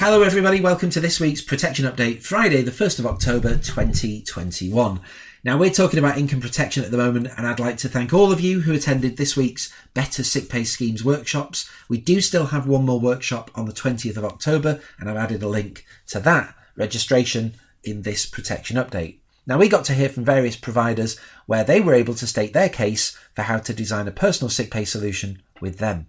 Hello everybody, welcome to this week's Protection Update, Friday the 1st of October 2021. Now we're talking about income protection at the moment, and I'd like to thank all of you who attended this week's Better Sick Pay Schemes workshops. We do still have one more workshop on the 20th of October, and I've added a link to that registration in this Protection Update. Now we got to hear from various providers where they were able to state their case for how to design a personal sick pay solution with them.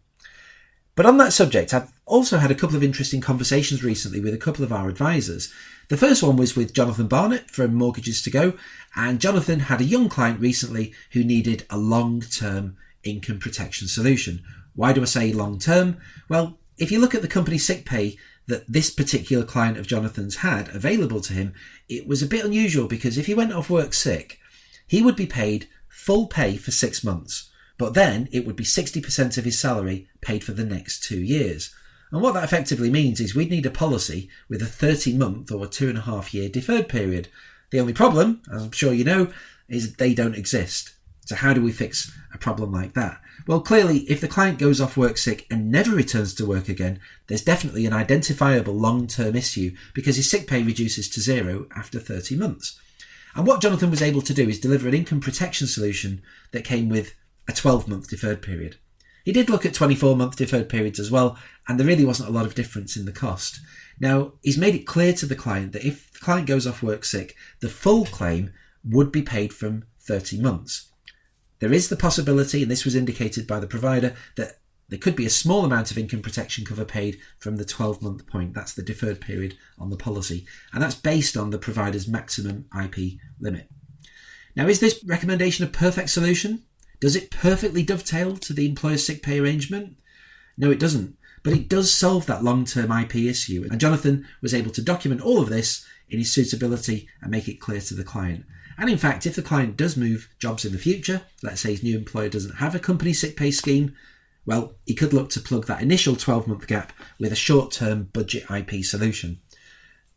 But on that subject, I've also had a couple of interesting conversations recently with a couple of our advisors. The first one was with Jonathan Barnett from Mortgages to Go, and Jonathan had a young client recently who needed a long-term income protection solution. Why do I say long-term? Well, if you look at the company sick pay that this particular client of Jonathan's had available to him, it was a bit unusual because if he went off work sick, he would be paid full pay for 6 months. But then it would be 60% of his salary paid for the next 2 years. And what that effectively means is we'd need a policy with a 30-month or a 2.5-year deferred period. The only problem, as I'm sure you know, is they don't exist. So how do we fix a problem like that? Well, clearly, if the client goes off work sick and never returns to work again, there's definitely an identifiable long-term issue because his sick pay reduces to zero after 30 months. And what Jonathan was able to do is deliver an income protection solution that came with a 12-month deferred period. He did look at 24-month deferred periods as well, and there really wasn't a lot of difference in the cost. Now, he's made it clear to the client that if the client goes off work sick, the full claim would be paid from 30 months. There is the possibility, and this was indicated by the provider, that there could be a small amount of income protection cover paid from the 12-month point. That's the deferred period on the policy, and that's based on the provider's maximum IP limit. Now, is this recommendation a perfect solution? Does it perfectly dovetail to the employer's sick pay arrangement? No, it doesn't, but it does solve that long-term IP issue, and Jonathan was able to document all of this in his suitability and make it clear to the client. And in fact, if the client does move jobs in the future, let's say his new employer doesn't have a company sick pay scheme, well, he could look to plug that initial 12-month gap with a short-term budget IP solution.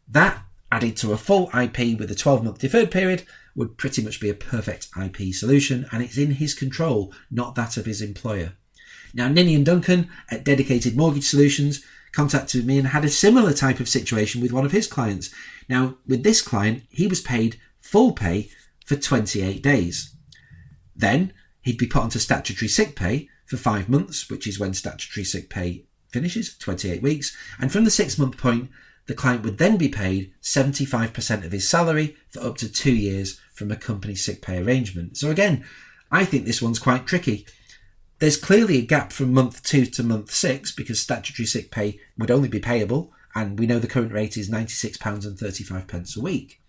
That, added to a full IP with a 12-month deferred period, would pretty much be a perfect IP solution, and it's in his control, not that of his employer. Now, Ninian Duncan at Dedicated Mortgage Solutions contacted me and had a similar type of situation with one of his clients. Now, with this client, he was paid full pay for 28 days. Then he'd be put onto statutory sick pay for 5 months, which is when statutory sick pay finishes, 28 weeks, and from the 6-month point, the client would then be paid 75% of his salary for up to 2 years from a company sick pay arrangement. So again, I think this one's quite tricky. There's clearly a gap from month 2 to month 6 because statutory sick pay would only be payable, and we know the current rate is £96.35 a week.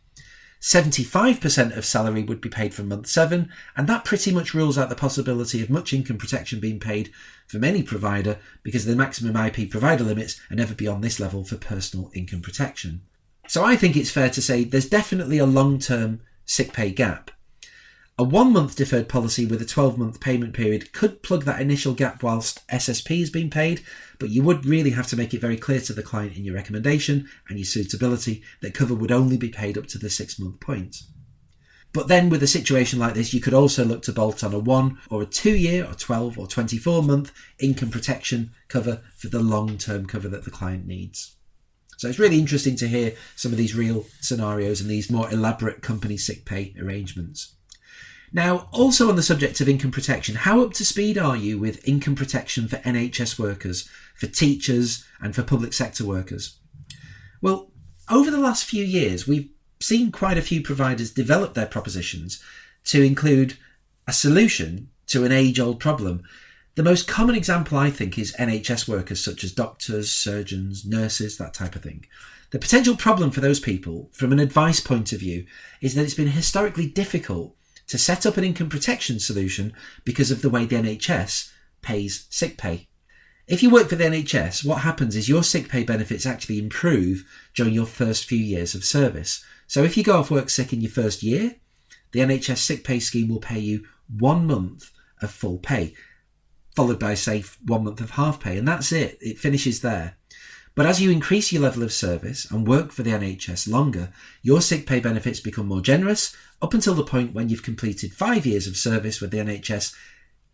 75% of salary would be paid from month 7, and that pretty much rules out the possibility of much income protection being paid from any provider because the maximum IP provider limits are never beyond this level for personal income protection. So I think it's fair to say there's definitely a long-term sick pay gap. A 1-month deferred policy with a 12-month payment period could plug that initial gap whilst SSP is being paid, but you would really have to make it very clear to the client in your recommendation and your suitability that cover would only be paid up to the 6-month point. But then with a situation like this, you could also look to bolt on a 1 or a 2-year or 12 or 24-month income protection cover for the long-term cover that the client needs. So it's really interesting to hear some of these real scenarios and these more elaborate company sick pay arrangements. Now, also on the subject of income protection, how up to speed are you with income protection for NHS workers, for teachers and for public sector workers? Well, over the last few years, we've seen quite a few providers develop their propositions to include a solution to an age-old problem. The most common example, I think, is NHS workers such as doctors, surgeons, nurses, that type of thing. The potential problem for those people, from an advice point of view, is that it's been historically difficult to set up an income protection solution because of the way the NHS pays sick pay. If you work for the NHS, what happens is your sick pay benefits actually improve during your first few years of service. So if you go off work sick in your first year, the NHS sick pay scheme will pay you 1 month of full pay, followed by, say, 1 month of half pay, and that's it. It finishes there. But as you increase your level of service and work for the NHS longer, your sick pay benefits become more generous up until the point when you've completed 5 years of service with the NHS,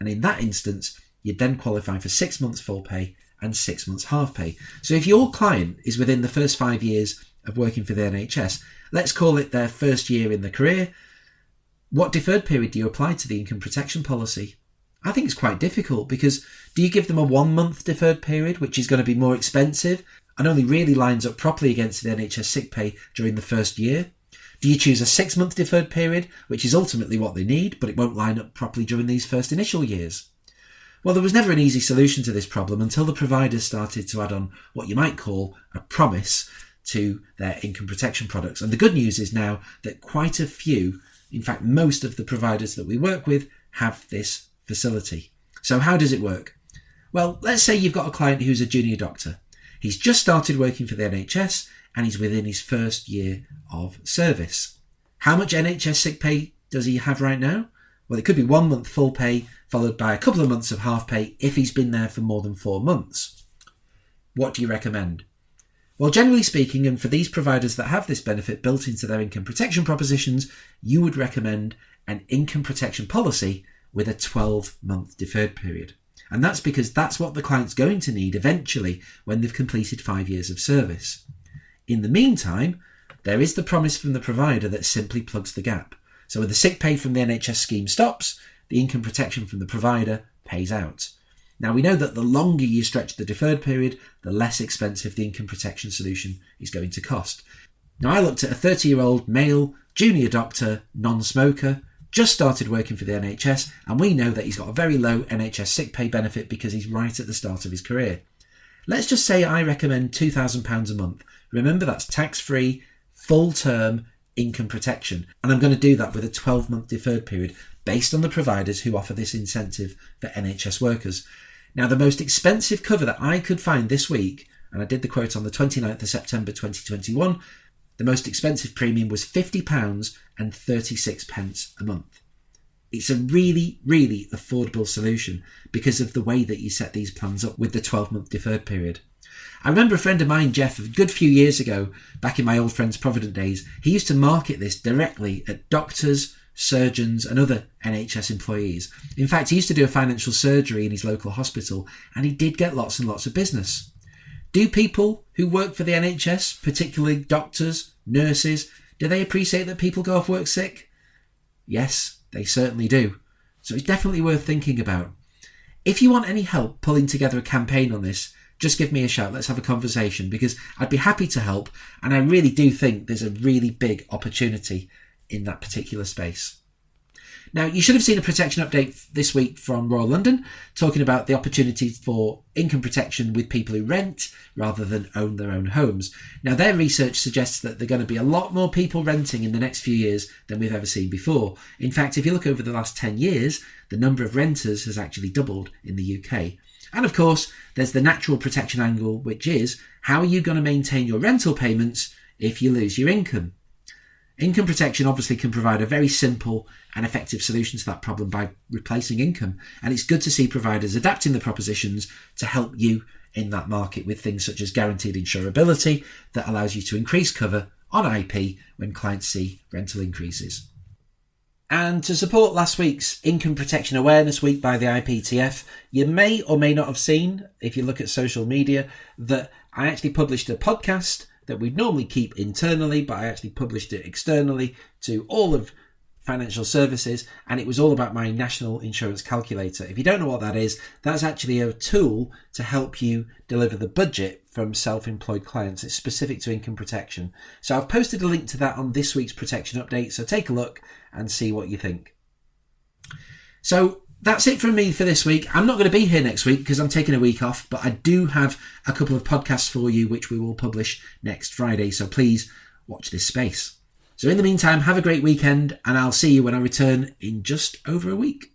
and in that instance, you'd then qualify for 6 months full pay and 6 months half pay. So if your client is within the first 5 years of working for the NHS, let's call it their first year in the career, what deferred period do you apply to the income protection policy? I think it's quite difficult, because do you give them a 1 month deferred period, which is going to be more expensive and only really lines up properly against the NHS sick pay during the first year? Do you choose a 6 month deferred period, which is ultimately what they need, but it won't line up properly during these first initial years? Well, there was never an easy solution to this problem until the providers started to add on what you might call a promise to their income protection products. And the good news is now that quite a few, in fact, most of the providers that we work with have this facility. So how does it work? Well, let's say you've got a client who's a junior doctor. He's just started working for the NHS and he's within his first year of service. How much NHS sick pay does he have right now? Well, it could be 1 month full pay followed by a couple of months of half pay if he's been there for more than 4 months. What do you recommend? Well, generally speaking, and for these providers that have this benefit built into their income protection propositions, you would recommend an income protection policy with a 12-month deferred period. And that's because that's what the client's going to need eventually when they've completed 5 years of service. In the meantime, there is the promise from the provider that simply plugs the gap. So when the sick pay from the NHS scheme stops, the income protection from the provider pays out. Now, we know that the longer you stretch the deferred period, the less expensive the income protection solution is going to cost. Now, I looked at a 30-year-old male, junior doctor, non-smoker, just started working for the NHS, and we know that he's got a very low NHS sick pay benefit because he's right at the start of his career. Let's just say I recommend £2,000 a month. Remember, that's tax-free, full-term income protection, and I'm going to do that with a 12-month deferred period based on the providers who offer this incentive for NHS workers. Now, the most expensive cover that I could find this week, and I did the quote on the 29th of September 2021, the most expensive premium was £50 and 36 pence a month. It's a really, really affordable solution because of the way that you set these plans up with the 12-month deferred period. I remember a friend of mine, Jeff, a good few years ago, back in my old Friends Provident days, he used to market this directly at doctors, surgeons and other NHS employees. In fact, he used to do a financial surgery in his local hospital and he did get lots and lots of business. Do people who work for the NHS, particularly doctors, nurses, do they appreciate that people go off work sick? Yes, they certainly do. So it's definitely worth thinking about. If you want any help pulling together a campaign on this, just give me a shout. Let's have a conversation because I'd be happy to help. And I really do think there's a really big opportunity in that particular space. Now, you should have seen a protection update this week from Royal London talking about the opportunities for income protection with people who rent rather than own their own homes. Now, their research suggests that there are going to be a lot more people renting in the next few years than we've ever seen before. In fact, if you look over the last 10 years, the number of renters has actually doubled in the UK. And of course, there's the natural protection angle, which is how are you going to maintain your rental payments if you lose your income? Income protection obviously can provide a very simple and effective solution to that problem by replacing income. And it's good to see providers adapting the propositions to help you in that market with things such as guaranteed insurability that allows you to increase cover on IP when clients see rental increases. And to support last week's Income Protection Awareness Week by the IPTF, you may or may not have seen, if you look at social media, that I actually published a podcast that we'd normally keep internally, but I actually published it externally to all of financial services, and it was all about my national insurance calculator. If you don't know what that is, that's actually a tool to help you deliver the budget from self-employed clients. It's specific to income protection. So I've posted a link to that on this week's protection update, so take a look and see what you think. So that's it from me for this week. I'm not going to be here next week because I'm taking a week off, but I do have a couple of podcasts for you which we will publish next Friday, so please watch this space. So in the meantime, have a great weekend and I'll see you when I return in just over a week.